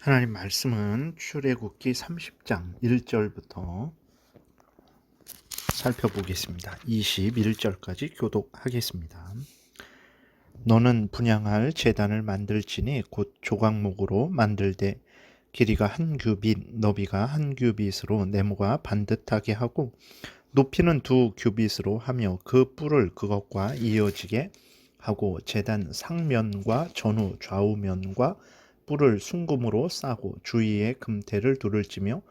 하나님 말씀은 출애굽기 30장 1절부터 살펴보겠습니다. 21절까지 교독하겠습니다. 너는 분향할 제단을 만들지니 곧 조각목으로 만들되 길이가 한 규빗 너비가 한 규빗으로 네모가 반듯하게 하고 높이는 2규빗으로 하며 그 뿔을 그것과 이어지게 하고 제단 상면과 전후 좌우면과 뿔을 순금으로 싸고 주위에 금태를 둘을 찌며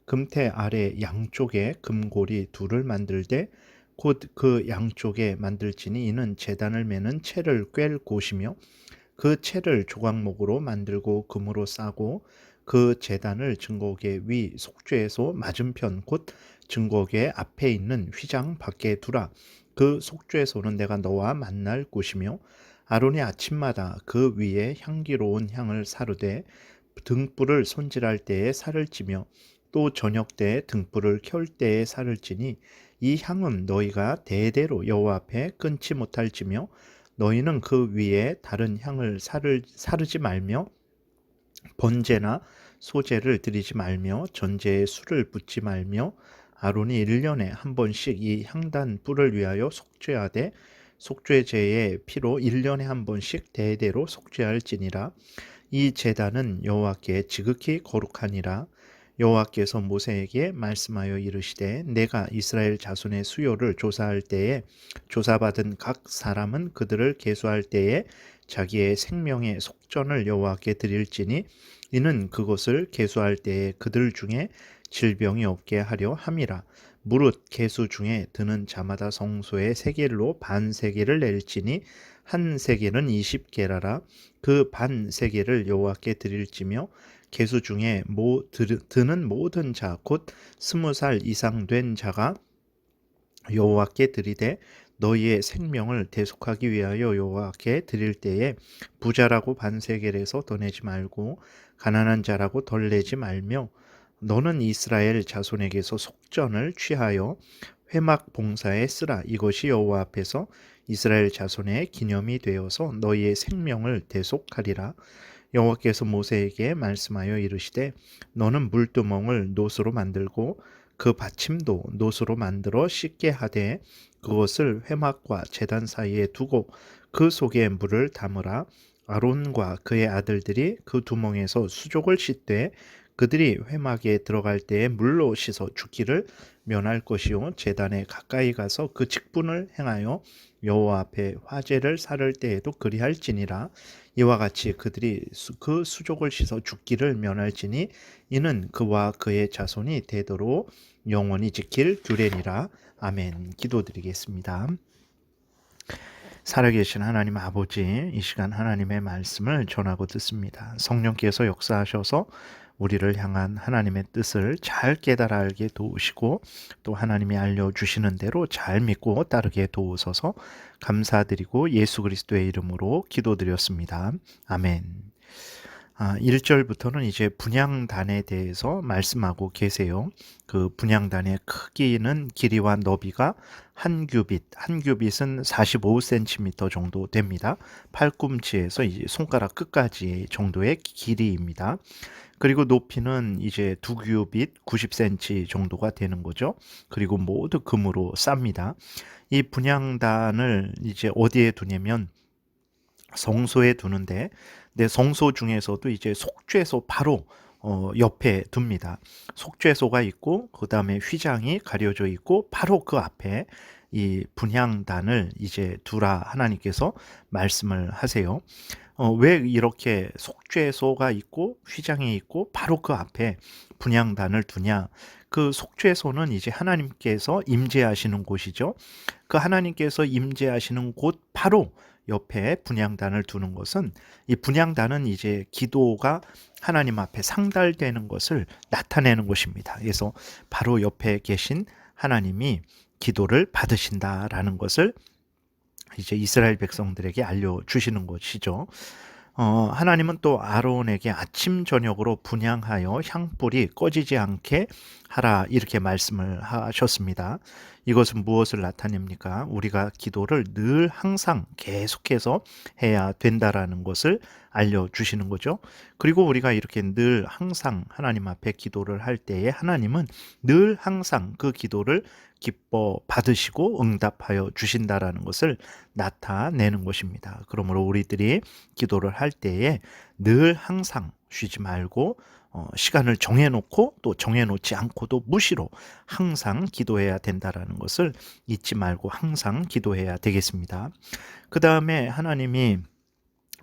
금태 아래 양쪽에 금고리 둘을 만들되 곧 그 양쪽에 만들지니 이는 제단을 매는 채를 꿰를 곳이며 그 채를 조각목으로 만들고 금으로 싸고 그 제단을 증거계 위 속죄소 맞은편 곧 증거계 앞에 있는 휘장 밖에 두라. 그 속죄소는 내가 너와 만날 곳이며 아론이 아침마다 그 위에 향기로운 향을 사르되 등불을 손질할 때에 살을 찌며 또 저녁 때에 등불을 켤 때에 살을 찌니 이 향은 너희가 대대로 여호와 앞에 끊지 못할지며 너희는 그 위에 다른 향을 사르지 말며 번제나 소제를 드리지 말며 전제에 술을 붓지 말며 아론이 1년에 한 번씩 이 향단 뿔을 위하여 속죄하되 속죄제의 피로 1년에 한 번씩 대대로 속죄할지니라. 이 제단은 여호와께 지극히 거룩하니라. 여호와께서 모세에게 말씀하여 이르시되 내가 이스라엘 자손의 수요를 조사할 때에 조사받은 각 사람은 그들을 계수할 때에 자기의 생명의 속전을 여호와께 드릴지니 이는 그것을 계수할 때에 그들 중에 질병이 없게 하려 함이라. 무릇 계수 중에 드는 자마다 성소의 세겔로 반 세겔을 낼지니 한 세겔은 20게라라. 그 반 세겔을 여호와께 드릴지며 계수 중에 드는 모든 자 곧 20살 이상 된 자가 여호와께 드리되 너희의 생명을 대속하기 위하여 여호와께 드릴 때에 부자라고 반세겔에서 더 내지 말고 가난한 자라고 덜 내지 말며 너는 이스라엘 자손에게서 속전을 취하여 회막 봉사에 쓰라. 이것이 여호와 앞에서 이스라엘 자손의 기념이 되어서 너희의 생명을 대속하리라. 여호와께서 모세에게 말씀하여 이르시되 너는 물두멍을 노수로 만들고 그 받침도 노수로 만들어 씻게 하되 그것을 회막과 제단 사이에 두고 그 속에 물을 담으라. 아론과 그의 아들들이 그 두멍에서 수족을 씻되 그들이 회막에 들어갈 때에 물로 씻어 죽기를 면할 것이요 제단에 가까이 가서 그 직분을 행하여 여호와 앞에 화제를 사를 때에도 그리할지니라. 이와 같이 그들이 그 수족을 씻어 죽기를 면할지니 이는 그와 그의 자손이 되도록 영원히 지킬 규례니라. 아멘. 기도드리겠습니다. 살아계신 하나님 아버지, 이 시간 하나님의 말씀을 전하고 듣습니다. 성령께서 역사하셔서 우리를 향한 하나님의 뜻을 잘 깨달아 알게 도우시고 또 하나님이 알려주시는 대로 잘 믿고 따르게 도우소서. 감사드리고 예수 그리스도의 이름으로 기도드렸습니다. 아멘. 1절부터는 이제 분향단에 대해서 말씀하고 계세요. 그 분향단의 크기는 길이와 너비가 한 규빗은 45cm 정도 됩니다. 팔꿈치에서 이제 손가락 끝까지 정도의 길이입니다. 그리고 높이는 이제 2규빗 90cm 정도가 되는 거죠. 그리고 모두 금으로 쌉니다. 이 분향단을 이제 어디에 두냐면 성소에 두는데 내 성소 중에서도 이제 속죄소 바로 옆에 둡니다. 속죄소가 있고 그 다음에 휘장이 가려져 있고 바로 그 앞에 이 분향단을 이제 두라 하나님께서 말씀을 하세요. 왜 이렇게 속죄소가 있고 휘장이 있고 바로 그 앞에 분향단을 두냐? 그 속죄소는 이제 하나님께서 임재하시는 곳이죠. 그 하나님께서 임재하시는 곳 바로 옆에 분향단을 두는 것은 이 분향단은 이제 기도가 하나님 앞에 상달되는 것을 나타내는 것입니다. 그래서 바로 옆에 계신 하나님이 기도를 받으신다라는 것을 이제 이스라엘 백성들에게 알려주시는 것이죠. 하나님은 또 아론에게 아침 저녁으로 분향하여 향불이 꺼지지 않게 하라 이렇게 말씀을 하셨습니다. 이것은 무엇을 나타냅니까? 우리가 기도를 늘 항상 계속해서 해야 된다라는 것을 알려주시는 거죠. 그리고 우리가 이렇게 늘 항상 하나님 앞에 기도를 할 때에 하나님은 늘 항상 그 기도를 기뻐 받으시고 응답하여 주신다라는 것을 나타내는 것입니다. 그러므로 우리들이 기도를 할 때에 늘 항상 쉬지 말고 시간을 정해놓고 또 정해놓지 않고도 무시로 항상 기도해야 된다라는 것을 잊지 말고 항상 기도해야 되겠습니다. 그 다음에 하나님이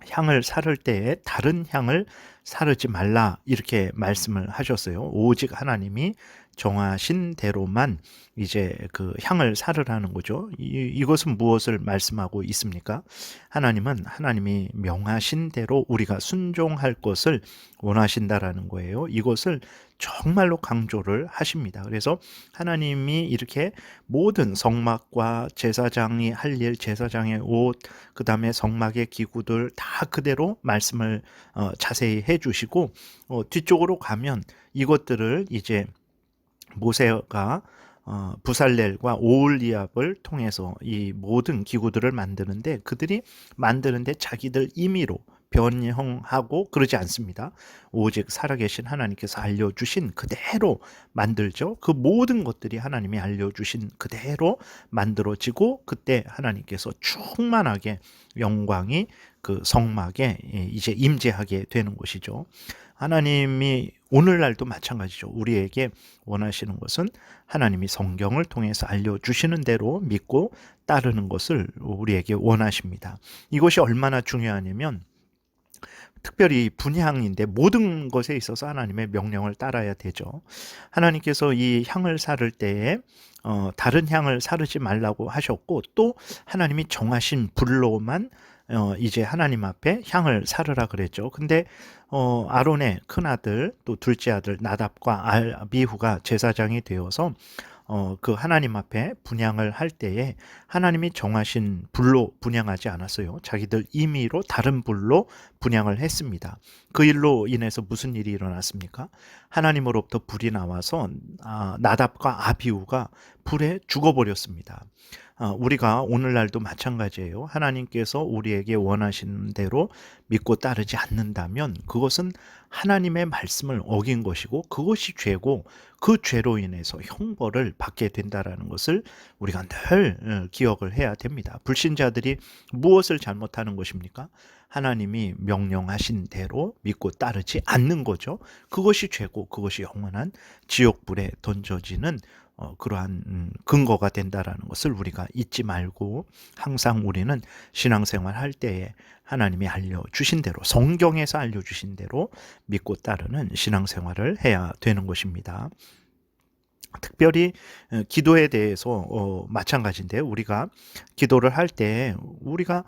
향을 사를 때에 다른 향을 사르지 말라 이렇게 말씀을 하셨어요. 오직 하나님이 정하신 대로만 이제 그 향을 사르라는 거죠. 이것은 무엇을 말씀하고 있습니까? 하나님은 하나님이 명하신 대로 우리가 순종할 것을 원하신다라는 거예요. 이것을 정말로 강조를 하십니다. 그래서 하나님이 이렇게 모든 성막과 제사장이 할 일, 제사장의 옷, 그 다음에 성막의 기구들 다 그대로 말씀을 자세히 해주시고 뒤쪽으로 가면 이것들을 이제 모세가 부살렐과 오홀리압을 통해서 이 모든 기구들을 만드는데 그들이 만드는데 자기들 임의로 변형하고 그러지 않습니다. 오직 살아계신 하나님께서 알려주신 그대로 만들죠. 그 모든 것들이 하나님이 알려주신 그대로 만들어지고 그때 하나님께서 충만하게 영광이 그 성막에 이제 임재하게 되는 것이죠. 하나님이 오늘날도 마찬가지죠. 우리에게 원하시는 것은 하나님이 성경을 통해서 알려주시는 대로 믿고 따르는 것을 우리에게 원하십니다. 이것이 얼마나 중요하냐면 특별히 분향인데 모든 것에 있어서 하나님의 명령을 따라야 되죠. 하나님께서 이 향을 사를 때에 다른 향을 사르지 말라고 하셨고 또 하나님이 정하신 불로만 이제 하나님 앞에 향을 사르라 그랬죠. 근데 아론의 큰아들 또 둘째 아들 나답과 아비후가 제사장이 되어서 그 하나님 앞에 분향을 할 때에 하나님이 정하신 불로 분향하지 않았어요. 자기들 임의로 다른 불로 분향을 했습니다. 그 일로 인해서 무슨 일이 일어났습니까? 하나님으로부터 불이 나와서 나답과 아비후가 불에 죽어버렸습니다. 우리가 오늘날도 마찬가지예요. 하나님께서 우리에게 원하시는 대로 믿고 따르지 않는다면 그것은 하나님의 말씀을 어긴 것이고 그것이 죄고 그 죄로 인해서 형벌을 받게 된다라는 것을 우리가 늘 기억을 해야 됩니다. 불신자들이 무엇을 잘못하는 것입니까? 하나님이 명령하신 대로 믿고 따르지 않는 거죠. 그것이 죄고 그것이 영원한 지옥불에 던져지는 그러한 근거가 된다라는 것을 우리가 잊지 말고 항상 우리는 신앙생활 할 때에 하나님이 알려주신 대로 성경에서 알려주신 대로 믿고 따르는 신앙생활을 해야 되는 것입니다. 특별히 기도에 대해서 마찬가지인데요. 우리가 기도를 할 때 우리가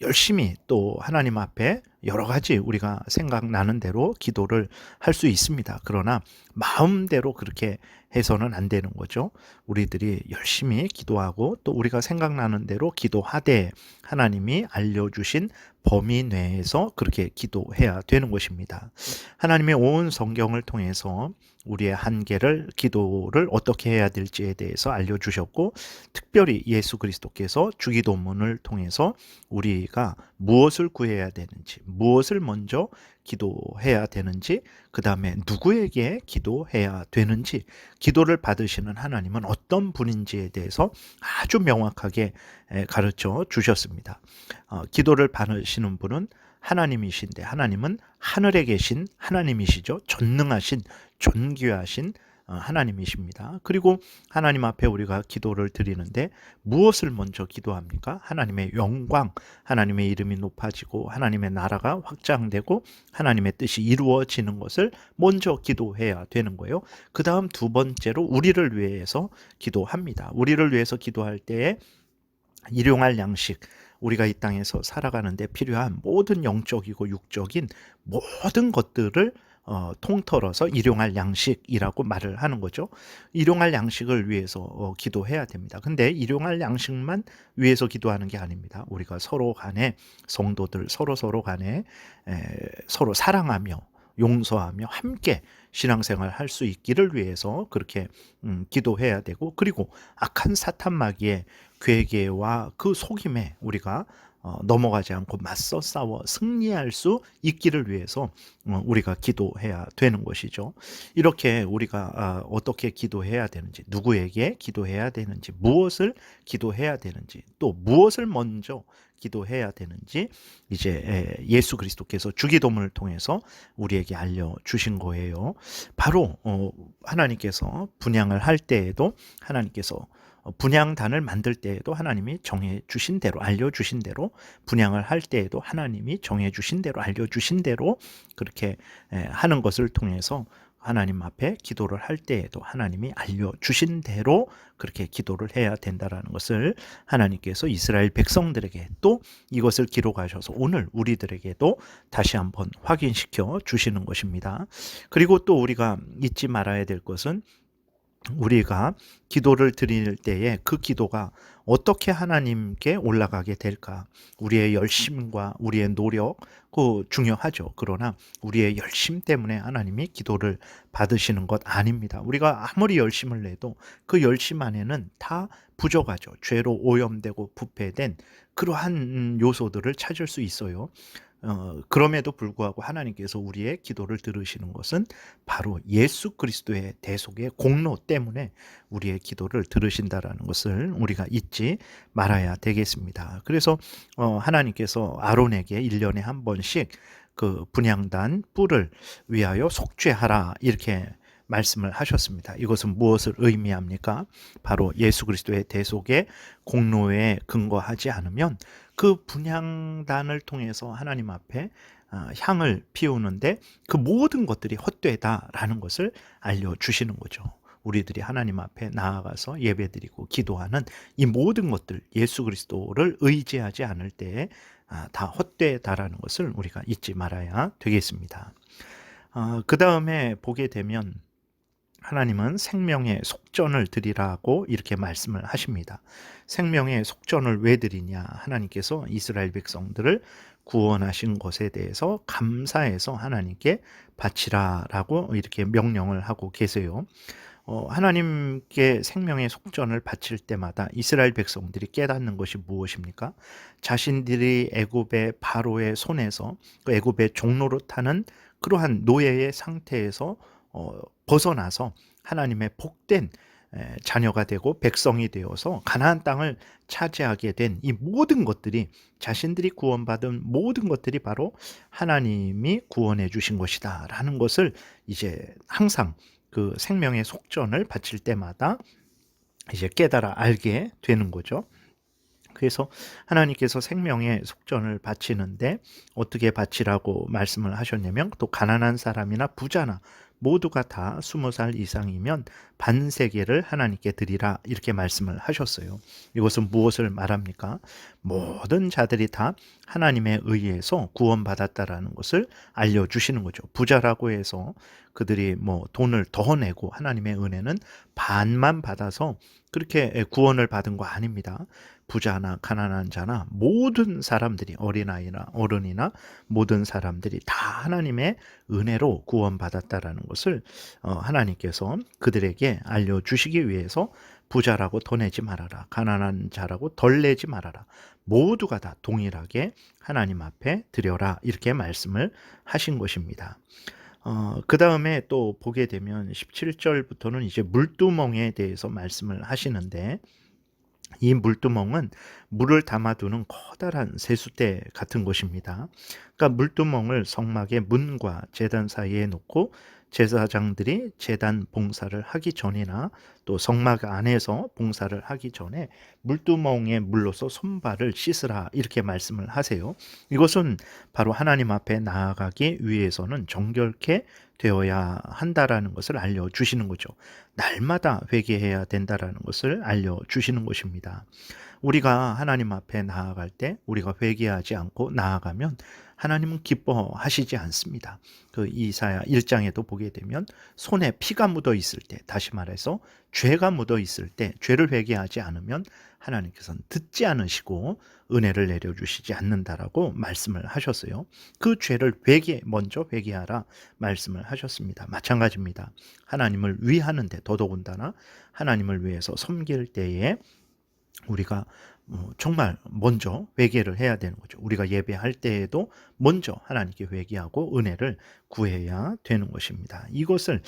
열심히 또 하나님 앞에 여러 가지 우리가 생각나는 대로 기도를 할 수 있습니다. 그러나 마음대로 그렇게 해서는 안 되는 거죠. 우리들이 열심히 기도하고 또 우리가 생각나는 대로 기도하되 하나님이 알려주신 범위 내에서 그렇게 기도해야 되는 것입니다. 하나님의 온 성경을 통해서 우리의 한계를 기도를 어떻게 해야 될지에 대해서 알려주셨고 특별히 예수 그리스도께서 주기도문을 통해서 우리가 무엇을 구해야 되는지 무엇을 먼저 기도해야 되는지 그 다음에 누구에게 기도해야 되는지 기도를 받으시는 하나님은 어떤 분인지에 대해서 아주 명확하게 가르쳐 주셨습니다. 기도를 받으시는 분은 하나님이신데 하나님은 하늘에 계신 하나님이시죠. 전능하신 존귀하신 하나님이십니다. 그리고 하나님 앞에 우리가 기도를 드리는데 무엇을 먼저 기도합니까? 하나님의 영광, 하나님의 이름이 높아지고 하나님의 나라가 확장되고 하나님의 뜻이 이루어지는 것을 먼저 기도해야 되는 거예요. 그 다음 두 번째로 우리를 위해서 기도합니다. 우리를 위해서 기도할 때에 일용할 양식, 우리가 이 땅에서 살아가는데 필요한 모든 영적이고 육적인 모든 것들을 통틀어서 일용할 양식이라고 말을 하는 거죠. 일용할 양식을 위해서 기도해야 됩니다. 근데 일용할 양식만 위해서 기도하는 게 아닙니다. 우리가 서로 간에 성도들 서로 간에 서로 사랑하며 용서하며 함께 신앙생활 할 수 있기를 위해서 그렇게 기도해야 되고, 그리고 악한 사탄 마귀의 괴계와 그 속임에 우리가 넘어가지 않고 맞서 싸워 승리할 수 있기를 위해서 우리가 기도해야 되는 것이죠. 이렇게 우리가 어떻게 기도해야 되는지, 누구에게 기도해야 되는지, 무엇을 기도해야 되는지, 또 무엇을 먼저 기도해야 되는지 이제 예수 그리스도께서 주기도문을 통해서 우리에게 알려주신 거예요. 바로 하나님께서 분향을 할 때에도, 하나님께서 분향단을 만들 때에도 하나님이 정해 주신 대로, 알려주신 대로, 분향을 할 때에도 하나님이 정해 주신 대로, 알려주신 대로 그렇게 하는 것을 통해서 하나님 앞에 기도를 할 때에도 하나님이 알려주신 대로 그렇게 기도를 해야 된다라는 것을 하나님께서 이스라엘 백성들에게 또 이것을 기록하셔서 오늘 우리들에게도 다시 한번 확인시켜 주시는 것입니다. 그리고 또 우리가 잊지 말아야 될 것은, 우리가 기도를 드릴 때에 그 기도가 어떻게 하나님께 올라가게 될까? 우리의 열심과 우리의 노력, 그 중요하죠. 그러나 우리의 열심 때문에 하나님이 기도를 받으시는 것 아닙니다. 우리가 아무리 열심을 내도 그 열심 안에는 다 부족하죠. 죄로 오염되고 부패된 그러한 요소들을 찾을 수 있어요. 그럼에도 불구하고 하나님께서 우리의 기도를 들으시는 것은 바로 예수 그리스도의 대속의 공로 때문에 우리의 기도를 들으신다라는 것을 우리가 잊지 말아야 되겠습니다. 그래서 하나님께서 아론에게 1년에 한 번씩 그 분향단 뿔을 위하여 속죄하라 이렇게 말씀을 하셨습니다. 이것은 무엇을 의미합니까? 바로 예수 그리스도의 대속의 공로에 근거하지 않으면 그 분향단을 통해서 하나님 앞에 향을 피우는데 그 모든 것들이 헛되다라는 것을 알려주시는 거죠. 우리들이 하나님 앞에 나아가서 예배드리고 기도하는 이 모든 것들, 예수 그리스도를 의지하지 않을 때에 다 헛되다라는 것을 우리가 잊지 말아야 되겠습니다. 그 다음에 보게 되면 하나님은 생명의 속전을 드리라고 이렇게 말씀을 하십니다. 생명의 속전을 왜 드리냐? 하나님께서 이스라엘 백성들을 구원하신 것에 대해서 감사해서 하나님께 바치라라고 이렇게 명령을 하고 계세요. 하나님께 생명의 속전을 바칠 때마다 이스라엘 백성들이 깨닫는 것이 무엇입니까? 자신들이 애굽의 바로의 손에서, 그 애굽의 종로로 타는 그러한 노예의 상태에서 벗어나서 하나님의 복된 자녀가 되고 백성이 되어서 가나안 땅을 차지하게 된 이 모든 것들이, 자신들이 구원받은 모든 것들이 바로 하나님이 구원해 주신 것이다 라는 것을 이제 항상 그 생명의 속전을 바칠 때마다 이제 깨달아 알게 되는 거죠. 그래서 하나님께서 생명의 속전을 바치는데 어떻게 바치라고 말씀을 하셨냐면, 또 가난한 사람이나 부자나 모두가 다 20살 이상이면 반세계를 하나님께 드리라 이렇게 말씀을 하셨어요. 이것은 무엇을 말합니까? 모든 자들이 다 하나님에 의해서 구원받았다라는 것을 알려주시는 거죠. 부자라고 해서 그들이 뭐 돈을 더 내고 하나님의 은혜는 반만 받아서 그렇게 구원을 받은 거 아닙니다. 부자나 가난한 자나 모든 사람들이, 어린아이나 어른이나 모든 사람들이 다 하나님의 은혜로 구원받았다라는 것을 하나님께서 그들에게 알려주시기 위해서 부자라고 더 내지 말아라, 가난한 자라고 덜 내지 말아라, 모두가 다 동일하게 하나님 앞에 드려라 이렇게 말씀을 하신 것입니다. 그 다음에 또 보게 되면 17절부터는 이제 물두멍에 대해서 말씀을 하시는데, 이 물두멍은 물을 담아두는 커다란 세숫대 같은 것입니다. 그러니까 물두멍을 성막의 문과 제단 사이에 놓고 제사장들이 제단 봉사를 하기 전이나 또 성막 안에서 봉사를 하기 전에 물두멍에 물로서 손발을 씻으라 이렇게 말씀을 하세요. 이것은 바로 하나님 앞에 나아가기 위해서는 정결케 되어야 한다라는 것을 알려주시는 거죠. 날마다 회개해야 된다라는 것을 알려주시는 것입니다. 우리가 하나님 앞에 나아갈 때 우리가 회개하지 않고 나아가면 하나님은 기뻐하시지 않습니다. 그 이사야 1장에도 보게 되면 손에 피가 묻어 있을 때, 다시 말해서 죄가 묻어 있을 때 죄를 회개하지 않으면 하나님께서는 듣지 않으시고 은혜를 내려주시지 않는다라고 말씀을 하셨어요. 그 죄를 먼저 회개하라 말씀을 하셨습니다. 마찬가지입니다. 하나님을 위하는데, 더더군다나 하나님을 위해서 섬길 때에 우리가 정말 먼저 회개를 해야 되는 거죠. 우리가 예배할 때에도 먼저 하나님께 회개하고 은혜를 구해야 되는 것입니다. 이것을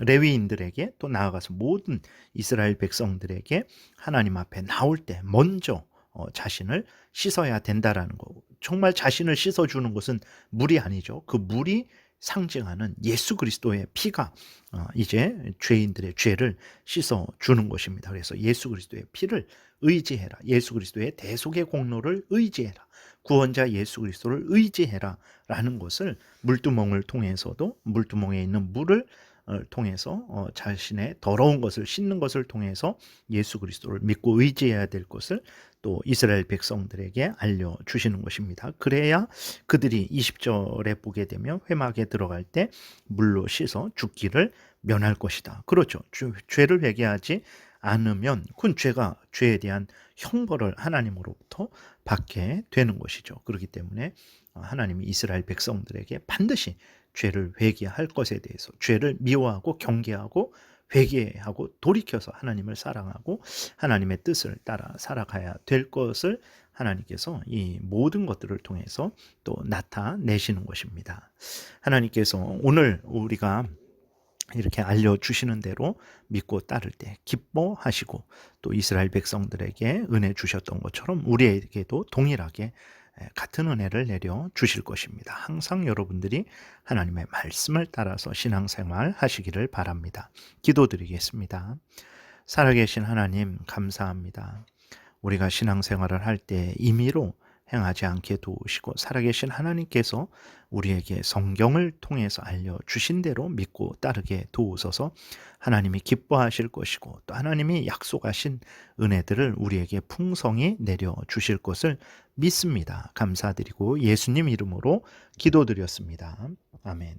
레위인들에게, 또 나아가서 모든 이스라엘 백성들에게 하나님 앞에 나올 때 먼저 자신을 씻어야 된다라는 거고, 정말 자신을 씻어주는 것은 물이 아니죠. 그 물이 상징하는 예수 그리스도의 피가 이제 죄인들의 죄를 씻어주는 것입니다. 그래서 예수 그리스도의 피를 의지해라. 예수 그리스도의 대속의 공로를 의지해라. 구원자 예수 그리스도를 의지해라 라는 것을 물두멍을 통해서도, 물두멍에 있는 물을 통해서 자신의 더러운 것을 씻는 것을 통해서 예수 그리스도를 믿고 의지해야 될 것을 또 이스라엘 백성들에게 알려주시는 것입니다. 그래야 그들이 20절에 보게 되면 회막에 들어갈 때 물로 씻어 죽기를 면할 것이다. 그렇죠. 죄를 회개하지 않으면 그건 죄에 대한 형벌을 하나님으로부터 받게 되는 것이죠. 그렇기 때문에 하나님이 이스라엘 백성들에게 반드시 죄를 회개할 것에 대해서, 죄를 미워하고 경계하고 회개하고 돌이켜서 하나님을 사랑하고 하나님의 뜻을 따라 살아가야 될 것을 하나님께서 이 모든 것들을 통해서 또 나타내시는 것입니다. 하나님께서 오늘 우리가 이렇게 알려주시는 대로 믿고 따를 때 기뻐하시고, 또 이스라엘 백성들에게 은혜 주셨던 것처럼 우리에게도 동일하게 같은 은혜를 내려 주실 것입니다. 항상 여러분들이 하나님의 말씀을 따라서 신앙생활 하시기를 바랍니다. 기도드리겠습니다. 살아계신 하나님, 감사합니다. 우리가 신앙생활을 할 때 임의로 행하지 않게 도우시고, 살아계신 하나님께서 우리에게 성경을 통해서 알려주신 대로 믿고 따르게 도우소서. 하나님이 기뻐하실 것이고, 또 하나님이 약속하신 은혜들을 우리에게 풍성히 내려주실 것을 믿습니다. 감사드리고 예수님 이름으로 기도드렸습니다. 아멘.